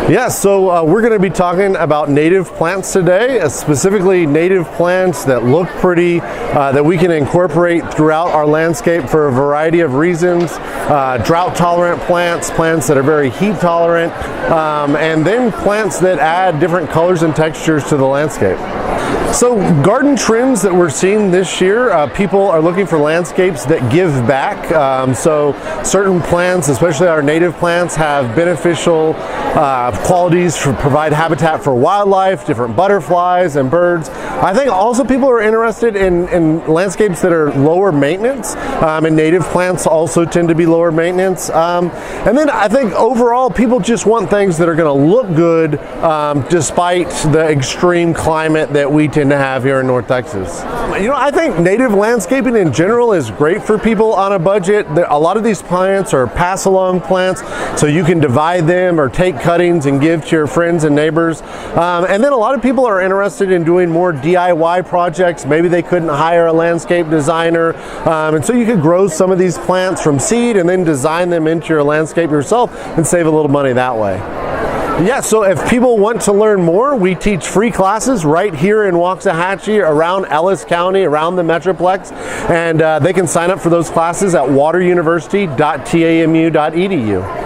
Yeah, so we're going to be talking about native plants today, specifically native plants that look pretty, that we can incorporate throughout our landscape for a variety of reasons. Drought tolerant plants, plants that are very heat tolerant, and then plants that add different colors and textures to the landscape. So garden trends that we're seeing this year, people are looking for landscapes that give back. So certain plants, especially our native plants, have beneficial qualities to provide habitat for wildlife, different butterflies and birds. I think also people are interested in landscapes that are lower maintenance, and native plants also tend to be lower maintenance. And then I think overall people just want things that are going to look good despite the extreme climate that we tend to have here in North Texas. I think native landscaping in general is great for people on a budget. A lot of these plants are pass-along plants, so you can divide them or take cuttings and give to your friends and neighbors. And then a lot of people are interested in doing more DIY projects. Maybe they couldn't hire a landscape designer, and so you could grow some of these plants from seed and then design them into your landscape yourself and save a little money that way. Yeah, so if people want to learn more, we teach free classes right here in Waxahachie, around Ellis County, around the Metroplex, and they can sign up for those classes at wateruniversity.tamu.edu.